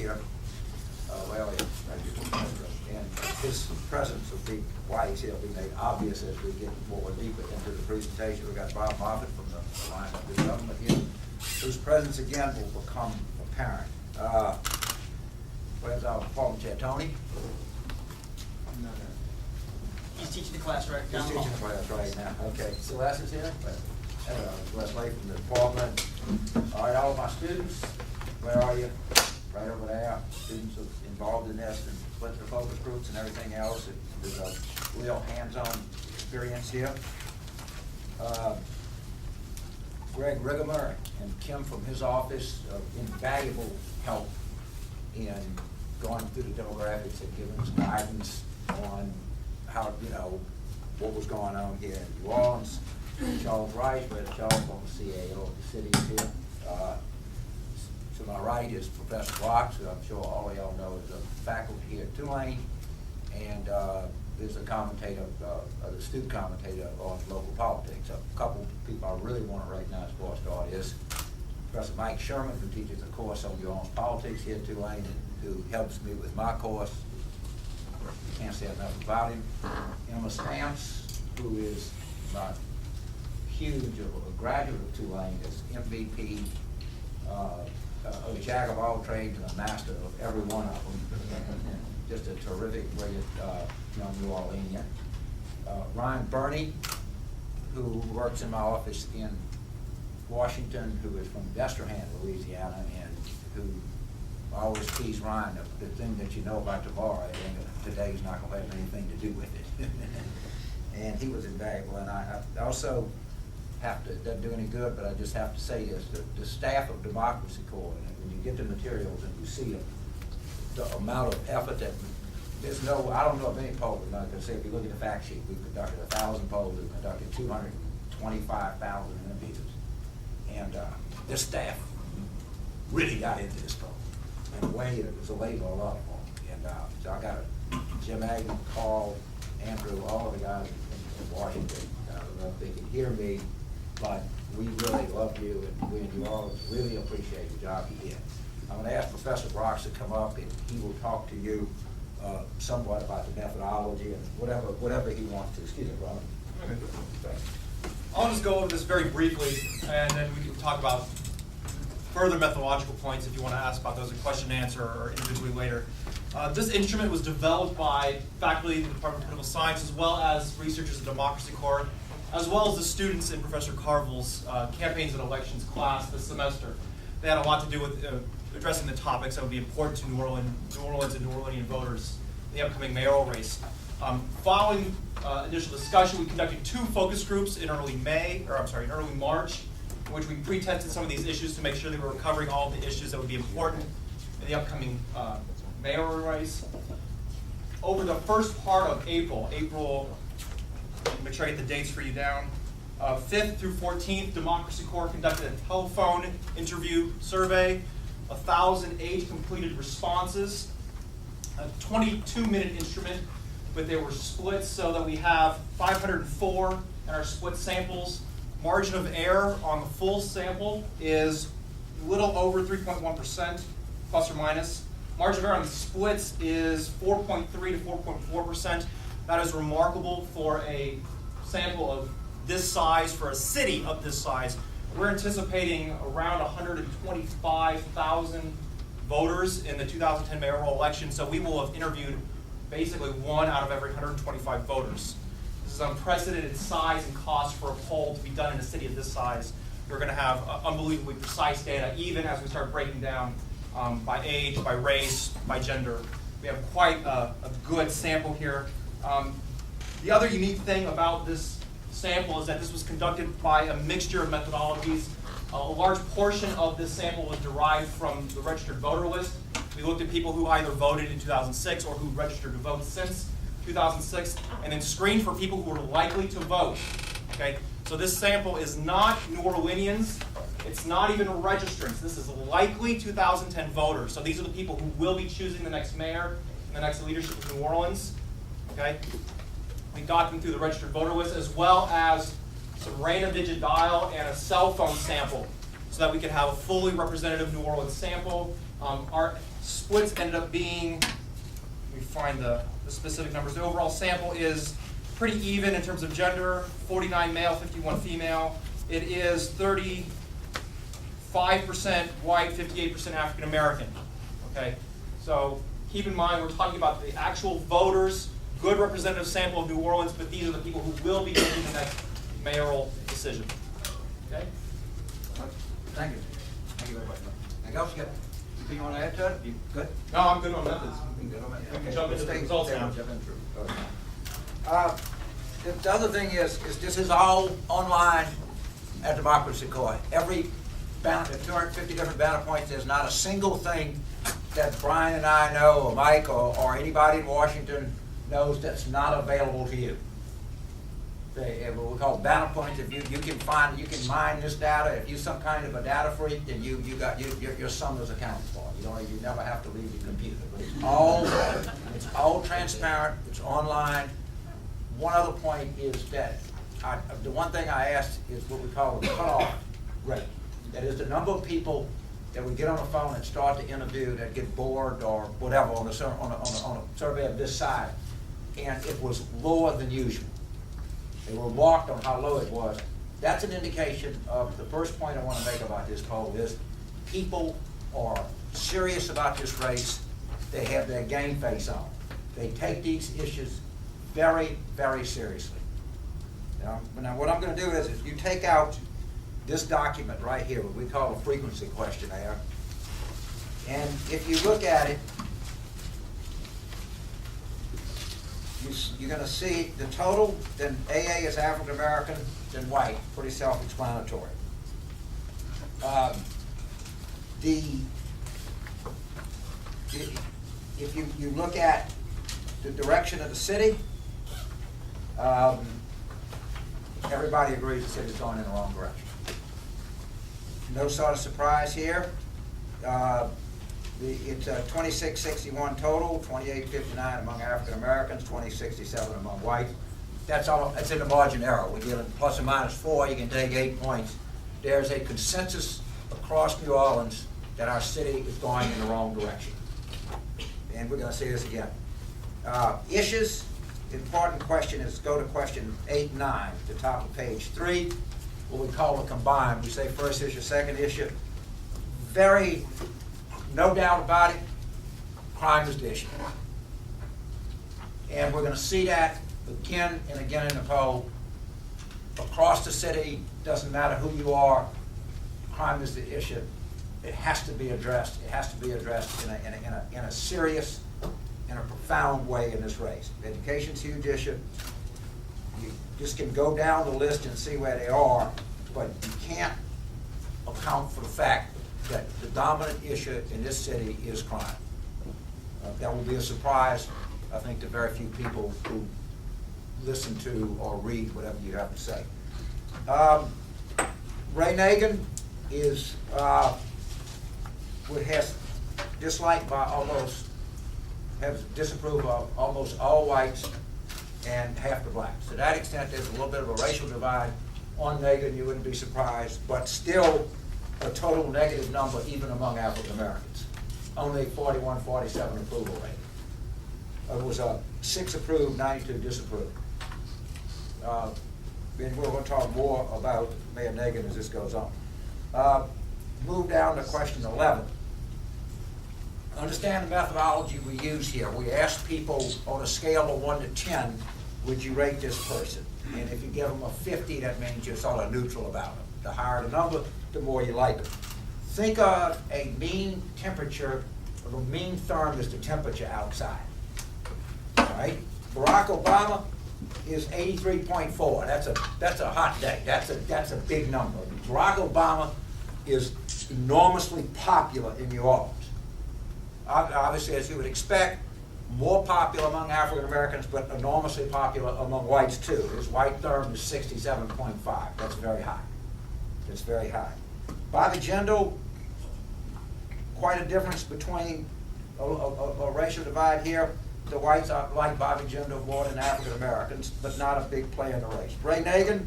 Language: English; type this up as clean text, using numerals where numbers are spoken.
here. Well, and his presence will be, why he's here will be made obvious as we get more deeper into the presentation. We've got Bob Moffitt from the Alliance of Good Government here, whose presence again will become apparent. Where's our former chair, Tony? No. He's teaching the class right now. He's teaching the class right now. Okay. Celeste is here? Leslie from the department. All right, all of my students, where are you? Right over there. Students are involved in this and split their focus groups and everything else. There's a real hands-on experience here. Greg Rigamer and Kim from his office, invaluable help in going through the demographics and giving us guidance on how, what was going on here in New Orleans. Charles Rice, Brother Charles, former CAO of the city, is here. To my right is Professor Rocks, who I'm sure all of y'all know is a faculty here at Tulane, and is a commentator, the student commentator on local politics. A couple of people I really want to recognize for a start is Professor Mike Sherman, who teaches a course on New Orleans politics here at Tulane, and who helps me with my course. Can't say enough about him. Emma Stamps, who is my huge a graduate of Tulane, is MVP, a jack of all trades and a master of every one of them. Just a terrific, brilliant young New Orleanian. Ryan Burney, who works in my office in Washington, who is from Destrehan, Louisiana, and who I always tease Ryan, the thing that you know about tomorrow, today's not going to have anything to do with it. And he was invaluable. And I also have to, doesn't do any good, but I just have to say this, the staff of Democracy Corps, and when you get the materials and you see the amount of effort that, there's no, I don't know of any poll, I'm not going to say, if you look at the fact sheet, we've conducted 1,000 polls, we've conducted 225,000 interviews, and this staff really got into this poll in a way that was a labor a lot of them. And so I got Jim Agnew, Carl, Andrew, all of the guys in Washington. I don't know if they can hear me, but we really love you, and we in New Orleans really appreciate the job you did. I'm going to ask Professor Brox to come up, and he will talk to you somewhat about the methodology and whatever he wants to. Excuse me, Ron. Okay. I'll just go over this very briefly, and then we can talk about further methodological points if you want to ask about those in question and answer or individually later. This instrument was developed by faculty in the Department of Political Science, as well as researchers in Democracy Corps, as well as the students in Professor Carville's Campaigns and Elections class this semester. They had a lot to do with addressing the topics that would be important to New Orleans and New Orleanian voters in the upcoming mayoral race. Following initial discussion, we conducted 2 focus groups in early March, in which we pre-tested some of these issues to make sure that we were covering all of the issues that would be important in the upcoming mayoral race. Over the first part of April, make sure I get the dates for you down, 5th through 14th, Democracy Corps conducted a telephone interview survey, 1,000 age-completed responses, a 22-minute instrument, but they were split so that we have 504 in our split samples. Margin of error on the full sample is a little over 3.1%, plus or minus. Margin of error on the splits is 4.3 to 4.4%. That is remarkable for a sample of this size, for a city of this size. We're anticipating around 125,000 voters in the 2010 mayoral election, so we will have interviewed basically 1 out of every 125 voters. This is unprecedented size and cost for a poll to be done in a city of this size. We're going to have unbelievably precise data, even as we start breaking down by age, by race, by gender. We have quite a good sample here. The other unique thing about this sample is that this was conducted by a mixture of methodologies. A large portion of this sample was derived from the registered voter list. We looked at people who either voted in 2006 or who registered to vote since 2006, and then screened for people who were likely to vote. Okay, so this sample is not New Orleanians. It's not even registrants. This is likely 2010 voters. So these are the people who will be choosing the next mayor and the next leadership of New Orleans. Okay, we got them through the registered voter list, as well as some random digit dial and a cell phone sample, so that we could have a fully representative New Orleans sample. Our splits ended up being, let me find the specific numbers. The overall sample is pretty even in terms of gender, 49 male, 51 female. It is 35% white, 58% African American. Okay, so keep in mind we're talking about the actual voters, good representative sample of New Orleans, but these are the people who will be making the next mayoral decision. Okay? Thank you. Thank you very much. Anything else, Skip? Anything you want to add to it? You good? No, I'm good on methods. You good on that? We can Okay. jump into the Stay- results stay now. on, jump in through. Okay. The other thing is this is all online at Democracy Court. Every ballot, the 250 different ballot points, there's not a single thing that Brian and I know, or Mike, or anybody in Washington knows that's not available to you. What we call ballot points. If you can mine this data. If you're some kind of a data freak, then your sum is accounted for. You never have to leave your computer. But it's all transparent. It's online. One other point is that the one thing I asked is what we call the cutoff rate. That is the number of people that we get on the phone and start to interview that get bored or whatever on a survey of this size, and it was lower than usual. They were marked on how low it was. That's an indication of the first point I want to make about this poll is people are serious about this race. They have their game face on. They take these issues very, very seriously. Now what I'm going to do is if you take out this document right here, what we call a frequency questionnaire, and if you look at it, you're going to see the total, then AA is African American, then white, pretty self-explanatory. If you look at the direction of the city, everybody agrees the city's going in the wrong direction. No sort of surprise here. It's 2661 total, 2859 among African Americans, 2067 among whites. That's all. That's in the margin error. We're dealing plus or minus 4. You can take 8 points. There's a consensus across New Orleans that our city is going in the wrong direction, and we're going to see this again. Issues. Important question is go to question 8 and 9, the top of page 3. What we call a combined. We say first issue, second issue. No doubt about it, crime is the issue. And we're going to see that again and again in the poll. Across the city, doesn't matter who you are, crime is the issue. It has to be addressed. It has to be addressed in a serious, in a profound way in this race. Education's a huge issue. You just can go down the list and see where they are, but you can't account for the fact that the dominant issue in this city is crime. That will be a surprise, I think, to very few people who listen to or read whatever you have to say. Ray Nagin is has disliked by has disapproved of almost all whites and half the blacks. To that extent, there's a little bit of a racial divide on Nagin. You wouldn't be surprised, but still a total negative number even among African Americans. Only 41-47 approval rate. It was 6 approved, 92 disapproved. And we're going to talk more about Mayor Nagin as this goes on. Move down to question 11. Understand the methodology we use here. We ask people on a scale of 1 to 10, would you rate this person? And if you give them a 50, that means you're sort of neutral about them. The higher the number, the more you like them. Think of a mean temperature, of a mean therm is the temperature outside. All right? Barack Obama is 83.4. That's a hot day. That's a big number. Barack Obama is enormously popular in New Orleans. Obviously, as you would expect, more popular among African Americans, but enormously popular among whites too. His white therm is 67.5. That's very high. It's very high. Bobby Jindal, quite a difference between a racial divide here. The whites like Bobby Jindal more than African Americans, but not a big play in the race. Ray Nagin,